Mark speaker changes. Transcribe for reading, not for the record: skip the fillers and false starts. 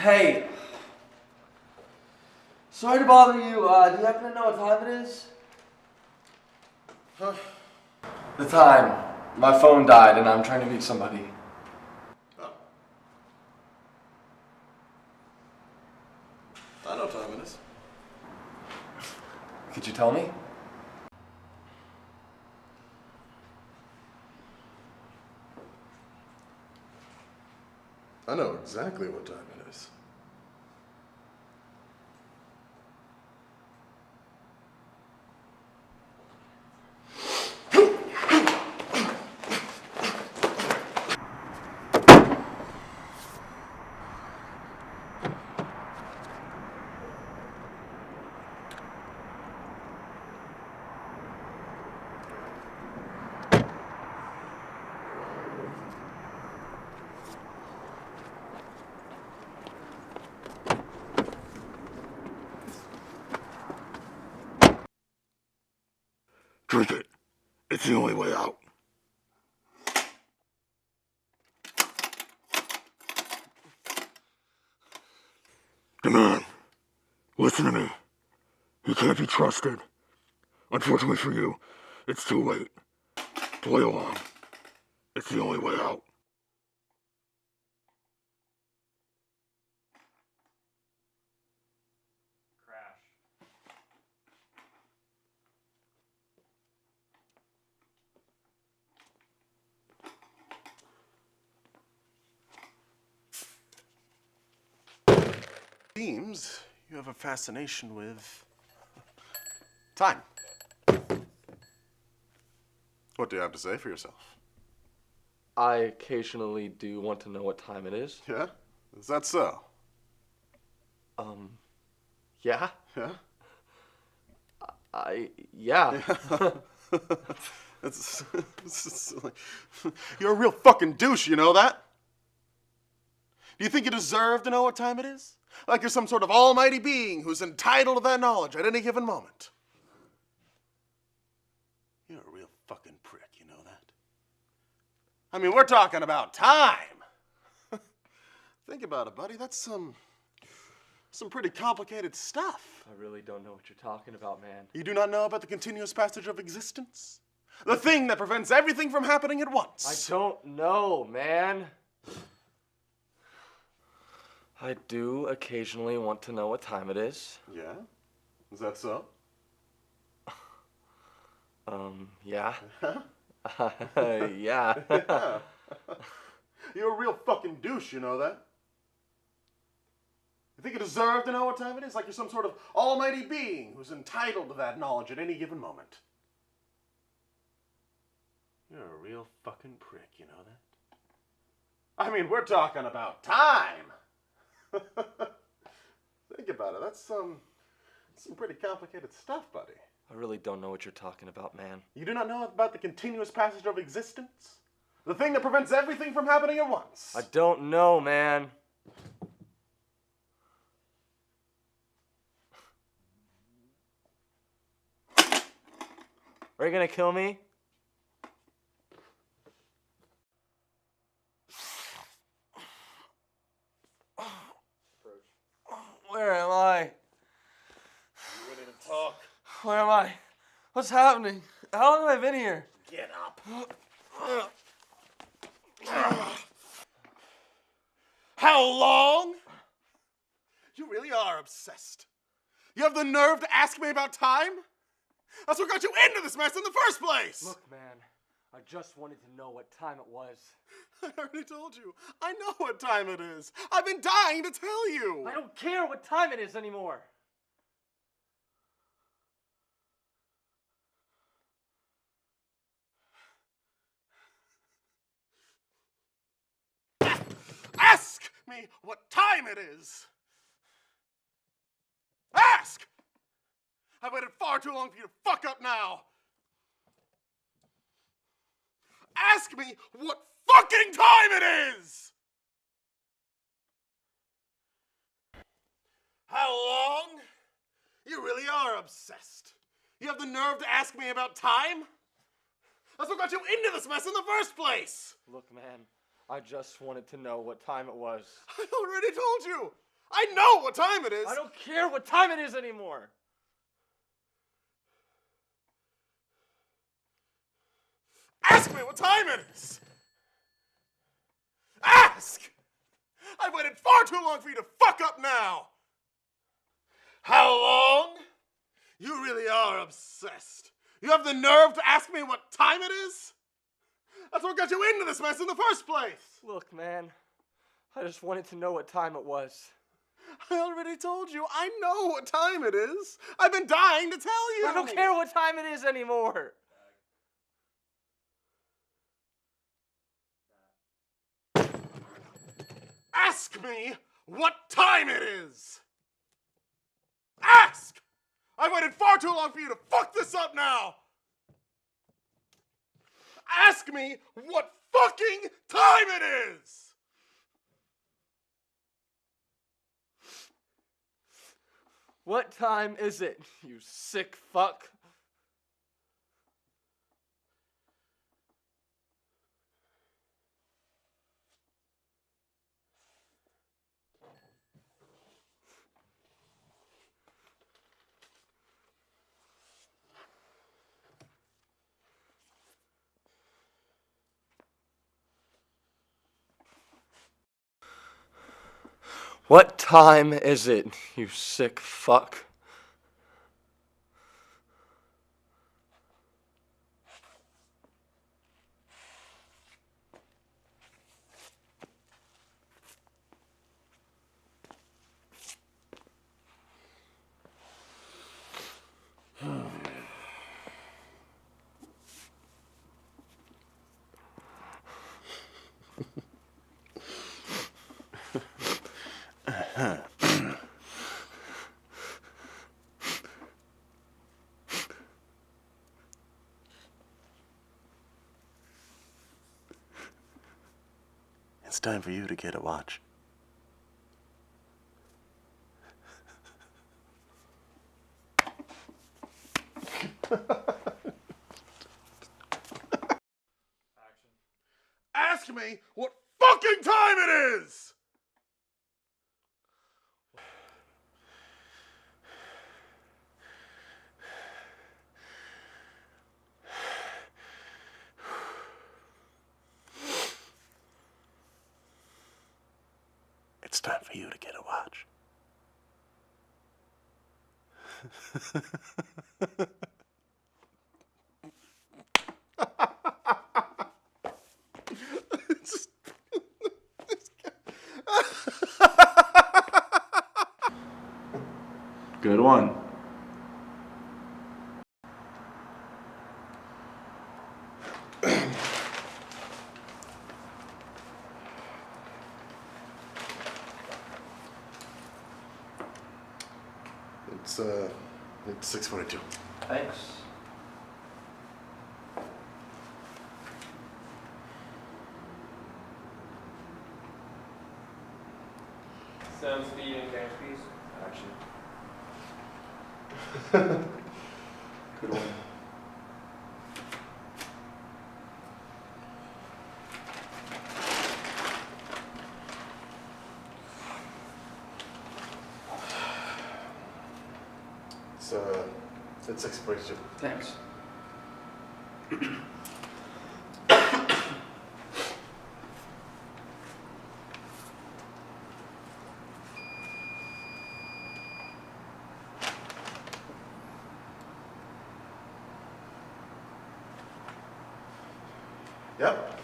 Speaker 1: Hey, sorry to bother you. Do you happen to know what time it is?
Speaker 2: Huh?
Speaker 1: The time. My phone died and I'm trying to meet somebody.
Speaker 2: Oh. I know what time it is.
Speaker 1: Could you tell me?
Speaker 2: I know exactly what time it is.
Speaker 3: Drink it. It's the only way out. The man, listen to me. He can't be trusted. Unfortunately for you, it's too late. Play along. It's the only way out.
Speaker 2: Seems you have a fascination with time. What do you have to say for yourself?
Speaker 1: I occasionally do want to know what time it is.
Speaker 2: Yeah? Is that so?
Speaker 1: Yeah?
Speaker 2: Yeah?
Speaker 1: Yeah.
Speaker 2: It's like, you're a real fucking douche, you know that? Do you think you deserve to know what time it is? Like you're some sort of almighty being who's entitled to that knowledge at any given moment. You're a real fucking prick, you know that? I mean, we're talking about time. Think about it, buddy. That's some pretty complicated stuff.
Speaker 1: I really don't know what you're talking about, man.
Speaker 2: You do not know about the continuous passage of existence? The thing that prevents everything from happening at once.
Speaker 1: I don't know, man. I do occasionally want to know what time it is.
Speaker 2: Yeah? Is that so?
Speaker 1: Yeah.
Speaker 2: Yeah.
Speaker 1: Yeah.
Speaker 2: You're a real fucking douche, you know that? You think you deserve to know what time it is? Like you're some sort of almighty being who's entitled to that knowledge at any given moment. You're a real fucking prick, you know that? I mean, we're talking about time. Think about it. That's some pretty complicated stuff, buddy.
Speaker 1: I really don't know what you're talking about, man.
Speaker 2: You do not know about the continuous passage of existence? The thing that prevents everything from happening at once?
Speaker 1: I don't know, man. Are you gonna kill me? Where am I?
Speaker 2: You ready to talk?
Speaker 1: Where am I? What's happening? How long have I been here?
Speaker 2: Get up. How long? You really are obsessed. You have the nerve to ask me about time? That's what got you into this mess in the first place!
Speaker 1: Look, man, I just wanted to know what time it was.
Speaker 2: I already told you. I know what time it is. I've been dying to tell you.
Speaker 1: I don't care what time it is anymore.
Speaker 2: Ask me what time it is. Ask! I've waited far too long for you to fuck up now. Ask me what fucking time it is! How long? You really are obsessed. You have the nerve to ask me about time? That's what got you into this mess in the first place!
Speaker 1: Look, man, I just wanted to know what time it was.
Speaker 2: I already told you. I know what time it is!
Speaker 1: I don't care what time it is anymore!
Speaker 2: Ask me what time it is! Ask! I've waited far too long for you to fuck up now! How long? You really are obsessed. You have the nerve to ask me what time it is? That's what got you into this mess in the first place!
Speaker 1: Look, man, I just wanted to know what time it was.
Speaker 2: I already told you, I know what time it is. I've been dying to tell you.
Speaker 1: I don't care what time it is anymore.
Speaker 2: Ask me what time it is. Ask! I've waited far too long for you to fuck this up now. Ask me what fucking time it is.
Speaker 1: What time is it, you sick fuck? What time is it, you sick fuck?
Speaker 2: It's time for you to get a watch. Ask me what fucking time it is! It's time for you to get a watch.
Speaker 4: Good one.
Speaker 2: It's 6:42.
Speaker 1: Thanks.
Speaker 5: Sound speed and camera speeds. Action.
Speaker 4: Good one.
Speaker 2: It's 6:42.
Speaker 4: Thanks.
Speaker 2: Yep.